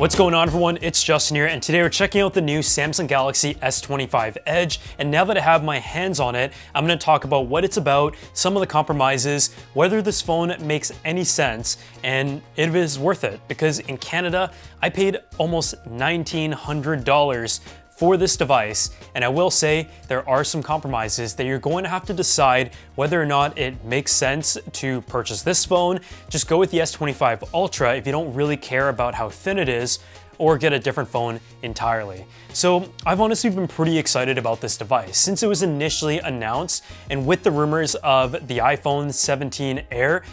What's going on, everyone? It's Justin here, and today we're checking out the new Samsung Galaxy S25 Edge. And now that I have my hands on it, I'm going to talk about what it's about, some of the compromises, whether this phone makes any sense, and if it is worth it. Because in Canada, I paid almost $1,900 for this device, and I will say there are some compromises that you're going to have to decide whether or not it makes sense to purchase this phone. Just go with the S25 Ultra if you don't really care about how thin it is, or get a different phone entirely. So I've honestly been pretty excited about this device since it was initially announced, and with the rumors of the iPhone 17 Air,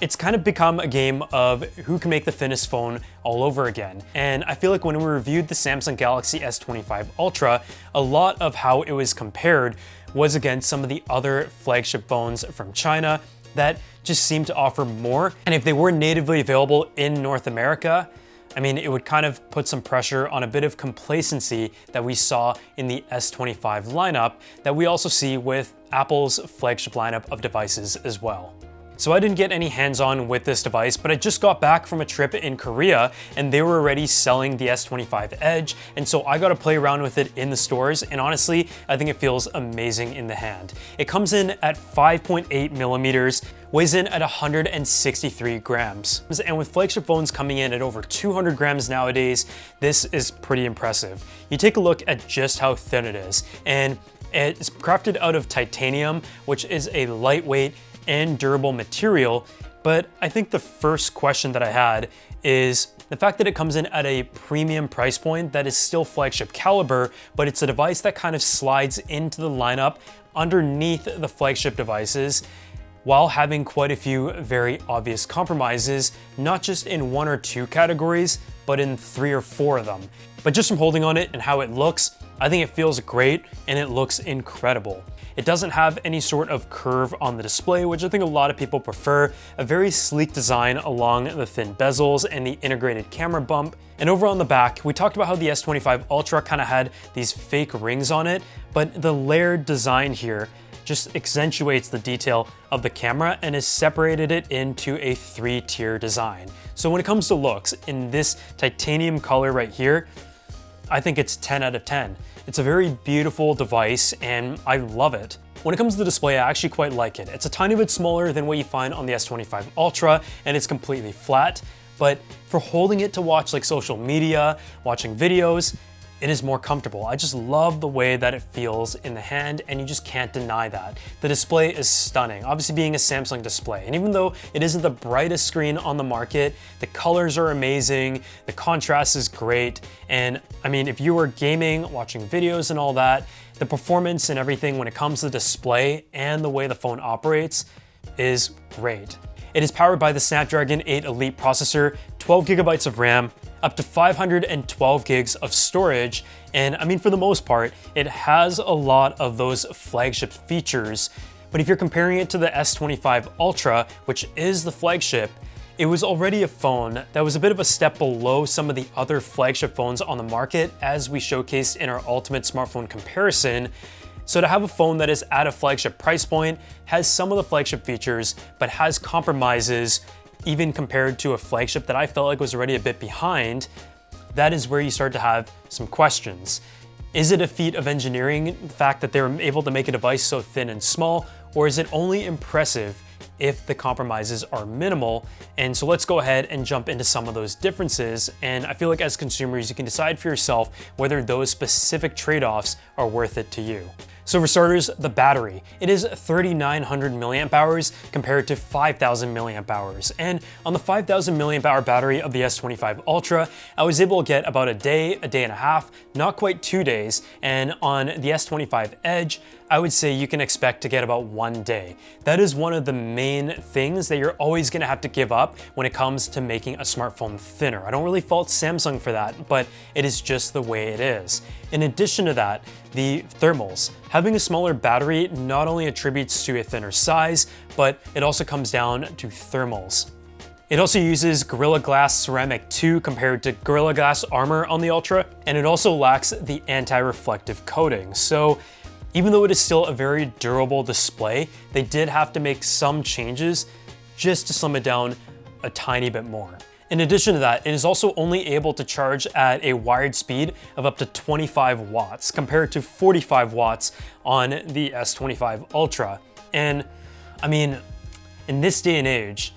it's kind of become a game of who can make the thinnest phone all over again. And I feel like when we reviewed the Samsung Galaxy S25 Ultra, a lot of how it was compared was against some of the other flagship phones from China that just seemed to offer more. And if they were natively available in North America, I mean, it would kind of put some pressure on a bit of complacency that we saw in the S25 lineup that we also see with Apple's flagship lineup of devices as well. So I didn't get any hands-on with this device, but I just got back from a trip in Korea and they were already selling the S25 Edge, and so I got to play around with it in the stores, and honestly, I think it feels amazing in the hand. It comes in at 5.8 millimeters, weighs in at 163 grams. And with flagship phones coming in at over 200 grams nowadays, this is pretty impressive. You take a look at just how thin it is, and it's crafted out of titanium, which is a lightweight and durable material. But I think the first question that I had is the fact that it comes in at a premium price point that is still flagship caliber, but it's a device that kind of slides into the lineup underneath the flagship devices while having quite a few very obvious compromises, not just in one or two categories, but in 3 or 4 of them. But just from holding on it and how it looks, I think it feels great and it looks incredible. It doesn't have any sort of curve on the display, which I think a lot of people prefer. A very sleek design along the thin bezels and the integrated camera bump. And over on the back, we talked about how the S25 Ultra kind of had these fake rings on it, but the layered design here just accentuates the detail of the camera and has separated it into a 3-tier design. So when it comes to looks, in this titanium color right here, I think it's 10 out of 10. It's a very beautiful device and I love it. When it comes to the display, I actually quite like it. It's a tiny bit smaller than what you find on the S25 Ultra, and it's completely flat, but for holding it to watch like social media, watching videos, it is more comfortable. I just love the way that it feels in the hand, and you just can't deny that. The display is stunning, obviously being a Samsung display. And even though it isn't the brightest screen on the market, the colors are amazing, the contrast is great. And I mean, if you were gaming, watching videos and all that, the performance and everything when it comes to the display and the way the phone operates is great. It is powered by the Snapdragon 8 Elite processor, 12 gigabytes of RAM, up to 512 gigs of storage, and I mean, for the most part, it has a lot of those flagship features. But if you're comparing it to the S25 Ultra, which is the flagship, it was already a phone that was a bit of a step below some of the other flagship phones on the market, as we showcased in our ultimate smartphone comparison. So to have a phone that is at a flagship price point, has some of the flagship features, but has compromises even compared to a flagship that I felt like was already a bit behind, that is where you start to have some questions. Is it a feat of engineering, the fact that they were able to make a device so thin and small, or is it only impressive if the compromises are minimal? And so let's go ahead and jump into some of those differences. And I feel like as consumers, you can decide for yourself whether those specific trade-offs are worth it to you. So for starters, the battery. It is 3,900 milliamp hours compared to 5,000 milliamp hours. And on the 5,000 milliamp hour battery of the S25 Ultra, I was able to get about a day and a half, not quite 2 days. And on the S25 Edge, I would say you can expect to get about 1 day. That is one of the main things that you're always gonna have to give up when it comes to making a smartphone thinner. I don't really fault Samsung for that, but it is just the way it is. In addition to that, the thermals. Having a smaller battery not only attributes to a thinner size, but it also comes down to thermals. It also uses Gorilla Glass Ceramic 2 compared to Gorilla Glass Armor on the Ultra, and it also lacks the anti-reflective coating. So even though it is still a very durable display, they did have to make some changes just to slim it down a tiny bit more. In addition to that, it is also only able to charge at a wired speed of up to 25 watts compared to 45 watts on the S25 Ultra. And I mean, in this day and age,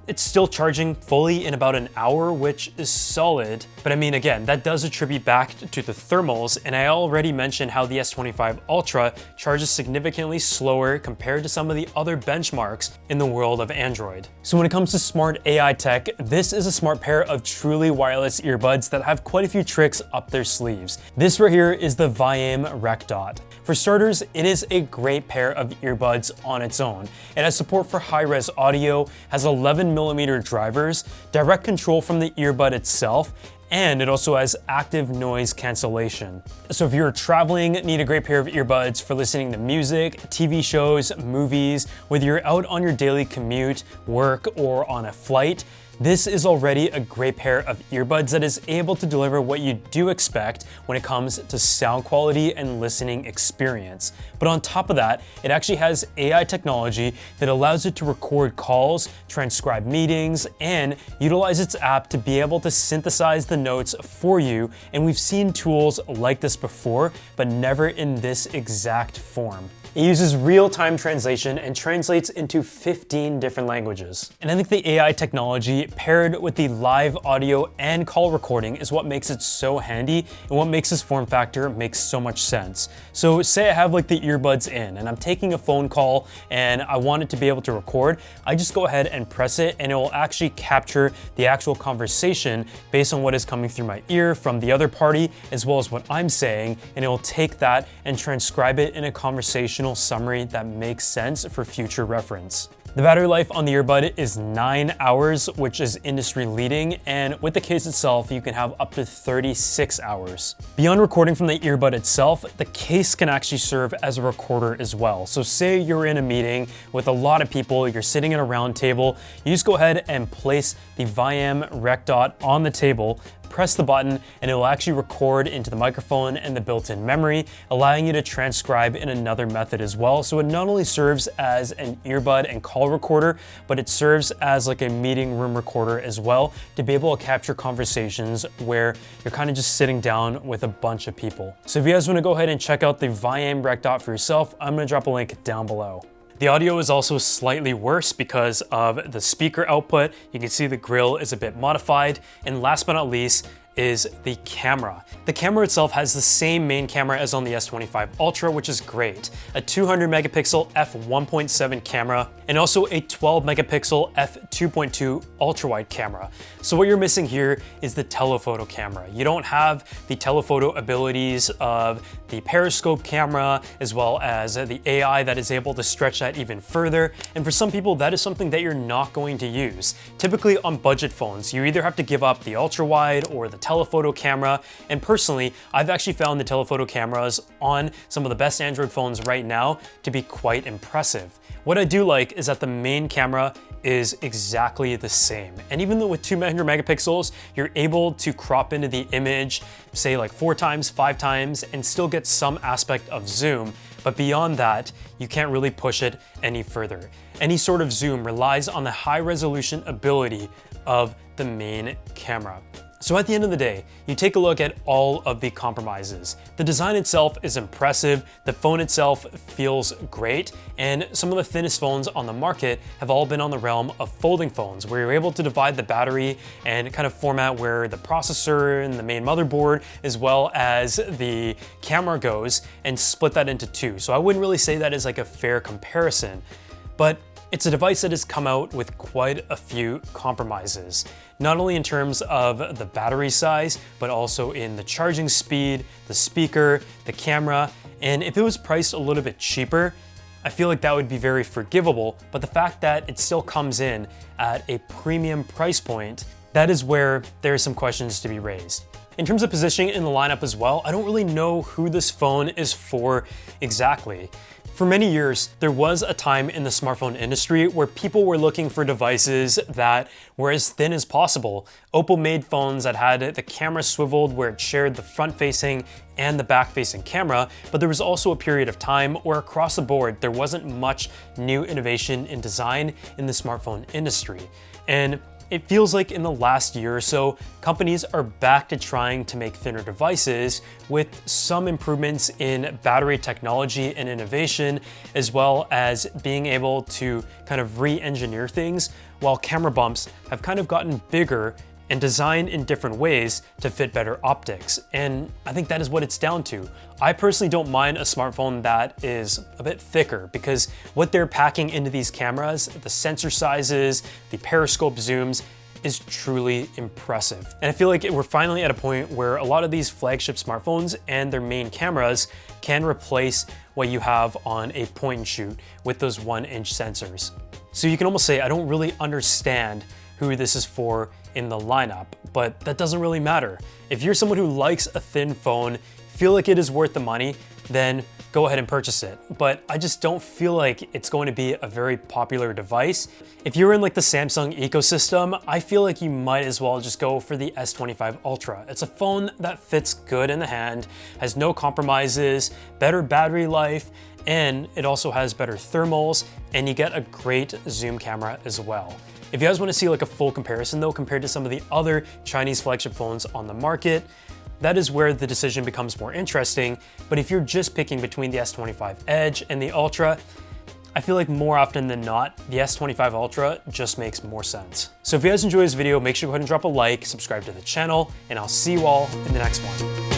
it's still charging fully in about an hour, which is solid. But I mean, again, that does attribute back to the thermals, and I already mentioned how the S25 Ultra charges significantly slower compared to some of the other benchmarks in the world of Android. So when it comes to smart AI tech, this is a smart pair of truly wireless earbuds that have quite a few tricks up their sleeves. This right here is the Viame Rec Dot. For starters, it is a great pair of earbuds on its own. It has support for high-res audio, has 11mm drivers, direct control from the earbud itself, and it also has active noise cancellation. So if you're traveling, need a great pair of earbuds for listening to music, TV shows, movies, whether you're out on your daily commute, work, or on a flight, this is already a great pair of earbuds that is able to deliver what you do expect when it comes to sound quality and listening experience. But on top of that, it actually has AI technology that allows it to record calls, transcribe meetings, and utilize its app to be able to synthesize the notes for you. And we've seen tools like this before, but never in this exact form. It uses real-time translation and translates into 15 different languages. And I think the AI technology paired with the live audio and call recording is what makes it so handy and what makes this form factor make so much sense. So say I have like the earbuds in and I'm taking a phone call and I want it to be able to record, I just go ahead and press it and it will actually capture the actual conversation based on what is coming through my ear from the other party as well as what I'm saying, and it will take that and transcribe it in a conversation summary that makes sense for future reference. The battery life on the earbud is 9 hours, which is industry leading, and with the case itself, you can have up to 36 hours. Beyond recording from the earbud itself, the case can actually serve as a recorder as well. So say you're in a meeting with a lot of people, you're sitting at a round table, you just go ahead and place the Viame Rec Dot on the table, press the button, and it will actually record into the microphone and the built-in memory, allowing you to transcribe in another method as well. So it not only serves as an earbud and call recorder, but it serves as like a meeting room recorder as well to be able to capture conversations where you're kind of just sitting down with a bunch of people. So if you guys want to go ahead and check out the Viame Rec Dot for yourself, I'm going to drop a link down below. The audio is also slightly worse because of the speaker output. You can see the grill is a bit modified. And last but not least is the camera. The camera itself has the same main camera as on the S25 Ultra, which is great. A 200 megapixel f1.7 camera and also a 12 megapixel f2.2 ultra wide camera. So what you're missing here is the telephoto camera. You don't have the telephoto abilities of the periscope camera as well as the AI that is able to stretch that even further. And for some people, that is something that you're not going to use. Typically on budget phones, you either have to give up the ultra wide or the telephoto camera, and personally, I've actually found the telephoto cameras on some of the best Android phones right now to be quite impressive. What I do like is that the main camera is exactly the same. And even though with 200 megapixels, you're able to crop into the image, say like 4 times, 5 times, and still get some aspect of zoom. But beyond that, you can't really push it any further. Any sort of zoom relies on the high resolution ability of the main camera. So at the end of the day, you take a look at all of the compromises. The design itself is impressive, the phone itself feels great, and some of the thinnest phones on the market have all been on the realm of folding phones, where you're able to divide the battery and kind of format where the processor and the main motherboard, as well as the camera goes, and split that into 2. So I wouldn't really say that is like a fair comparison, but it's a device that has come out with quite a few compromises, not only in terms of the battery size, but also in the charging speed, the speaker, the camera, and if it was priced a little bit cheaper, I feel like that would be very forgivable, but the fact that it still comes in at a premium price point, that is where there are some questions to be raised. In terms of positioning in the lineup as well, I don't really know who this phone is for exactly. For many years, there was a time in the smartphone industry where people were looking for devices that were as thin as possible. Oppo made phones that had the camera swiveled where it shared the front-facing and the back-facing camera, but there was also a period of time where across the board, there wasn't much new innovation in design in the smartphone industry. And it feels like in the last year or so, companies are back to trying to make thinner devices with some improvements in battery technology and innovation, as well as being able to kind of re-engineer things, while camera bumps have kind of gotten bigger and designed in different ways to fit better optics. And I think that is what it's down to. I personally don't mind a smartphone that is a bit thicker, because what they're packing into these cameras, the sensor sizes, the periscope zooms, is truly impressive. And I feel like we're finally at a point where a lot of these flagship smartphones and their main cameras can replace what you have on a point and shoot with those 1-inch sensors. So you can almost say, I don't really understand who this is for in the lineup, but that doesn't really matter. If you're someone who likes a thin phone, feel like it is worth the money, then go ahead and purchase it. But I just don't feel like it's going to be a very popular device. If you're in like the Samsung ecosystem, I feel like you might as well just go for the S25 Ultra. It's a phone that fits good in the hand, has no compromises, better battery life, and it also has better thermals, and you get a great zoom camera as well. If you guys want to see like a full comparison though, compared to some of the other Chinese flagship phones on the market, that is where the decision becomes more interesting. But if you're just picking between the S25 Edge and the Ultra, I feel like more often than not, the S25 Ultra just makes more sense. So if you guys enjoyed this video, make sure to go ahead and drop a like, subscribe to the channel, and I'll see you all in the next one.